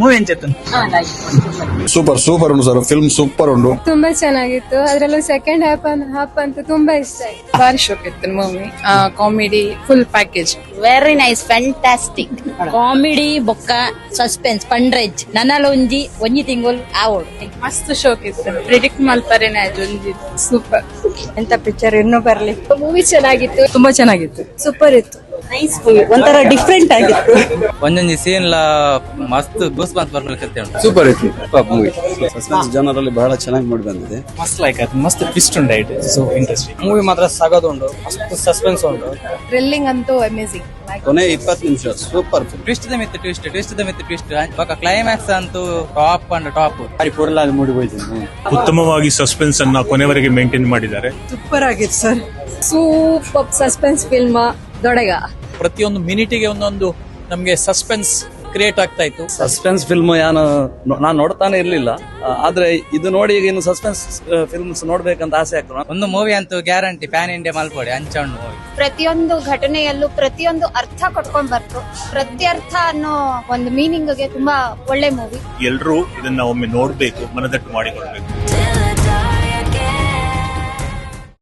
Movie ಎಂಚೆತ್ತು? Super ಉಂಟು sir, film super ಉಂಟು, ತುಂಬಾ ಚೆನ್ನಾಗಿತ್ತು. ಅದ್ರಲ್ಲೂ ಸೆಕೆಂಡ್ ಹಾಫ್ ಅಂತೂ ತುಂಬಾ ಇಷ್ಟ ಆಯ್ತು. ಭಾರಿ ಶೋಕ್ ಇತ್ತು movie, comedy full package. Very nice, fantastic. Comedy ಬೊಕ್ಕ ಸಸ್ಪೆನ್ಸ್ ಪಂಡ್ರೆಜ್ ನನಲೊಂಜಿ ಒಂಜಿ ತಿಂಗಳು ಆವೋಡು ಮಸ್ತ್ ಶೋಕ್ ಇತ್ತು, ಪ್ರಿಡಿಕ್ಟ್ ಮಲ್ಪರೇನೆ ಒಂಜಿ ಸೂಪರ್. ಎಂತ ಪಿಕ್ಚರ್ ಇನ್ನೂ ಬರ್ಲಿ. ಮೂವಿ ಚೆನ್ನಾಗಿತ್ತು, ತುಂಬಾ ಚೆನ್ನಾಗಿತ್ತು, ಸೂಪರ್ ಇತ್ತು. ನೈಸ್ ಮೂವಿ, ಒಂಥರ ಡಿಫ್ರೆಂಟ್ ಆಗಿತ್ತು. ಒಂದೊಂದು ಸೀನ್ ಮಸ್ತ್ ಗೂಸ್ ಬಂತ್ ಬರ್ಲಿಕ್ಕೆ ಉಂಟು. ಸೂಪರ್ ಇತ್ತು ಮೂವಿ. ಸಸ್ಪೆನ್ಸ್ ಜನರಲ್ಲಿ ಬಹಳ ಚೆನ್ನಾಗಿ ಮೂಡಿ ಬಂದಿದೆ. ಮಸ್ತ್ ಲೈಕ್ ಅದು, ಮಸ್ತ್ ಟ್ವಿಸ್ಟ್ ಉಂಟು, ಇಟ್ ಸೊ ಇಂಟ್ರೆಸ್ಟಿಂಗ್. ಮೂವಿ ಮಾತ್ರ ಸಾಗೋದು ಉಂಟು, ಮಸ್ತ್ ಸಸ್ಪೆನ್ಸ್ ಉಂಟು. ಥ್ರಿಲ್ಲಿಂಗ್ ಅಂತೂ ಅಮೇಜಿಂಗ್. ಕೊನೆ 20 ನಿಮಿಷ super film. Twist the myth twist ಪಕ್ಕ ಕ್ಲೈಮ್ಯಾಕ್ಸ್ ಅಂತೂ ಟಾಪ್ ಅಂಡ್ ಟಾಪ್. ಪರಿಪೂರ್ಣವಾಗಿ ಮೂಡಿ ಹೋಯ್ತು. ಉತ್ತಮವಾಗಿ ಸಸ್ಪೆನ್ಸ್ ಅನ್ನ ಕೊನೆವರೆಗೆ ಮೇಂಟೈನ್ ಮಾಡಿದ್ದಾರೆ. ಸೂಪರ್ ಆಗಿತ್ತು ಸರ್. ಸೂಪರ್ ಸಸ್ಪೆನ್ಸ್ ಫಿಲ್ಮ್ ದೊಡಗ. ಪ್ರತಿಯೊಂದು ಮಿನಿಟಿಗೆ ಒಂದೊಂದು ನಮ್ಗೆ ಸಸ್ಪೆನ್ಸ್ ಕ್ರಿಯೇಟ್ ಆಗ್ತಾ ಇತ್ತು. ಸಸ್ಪೆನ್ಸ್ ಫಿಲ್ಮ್ ನಾನು ನೋಡ್ತಾನೆ ಇರ್ಲಿಲ್ಲ, ಆದ್ರೆ ಇದು ನೋಡಿ ಈಗ ಇನ್ನು ಸಸ್ಪೆನ್ಸ್ ಫಿಲ್ಮ್ಸ್ ನೋಡ್ಬೇಕಂತ ಆಸೆ ಆಗ್ತದೆ. ಒಂದು ಮೂವಿ ಅಂತೂ ಗ್ಯಾರಂಟಿ ಪ್ಯಾನ್ ಇಂಡಿಯಾ ಮಲ್ಪೊಡೆ ಅಂಚಣ್ಣು ಮೂವಿ. ಪ್ರತಿಯೊಂದು ಘಟನೆಯಲ್ಲೂ ಪ್ರತಿಯೊಂದು ಅರ್ಥ ಕೊಟ್ಕೊಂಡ್ ಬರ್ತು. ಪ್ರತ್ಯರ್ಥ ಅನ್ನೋ ಒಂದು ಮೀನಿಂಗ್ಗೆ ತುಂಬಾ ಒಳ್ಳೆ ಮೂವಿ. ಎಲ್ಲರೂ ಇದನ್ನ ಒಮ್ಮೆ ನೋಡ್ಬೇಕು, ಮನದಟ್ಟು ಮಾಡಿಕೊಳ್ಬೇಕು.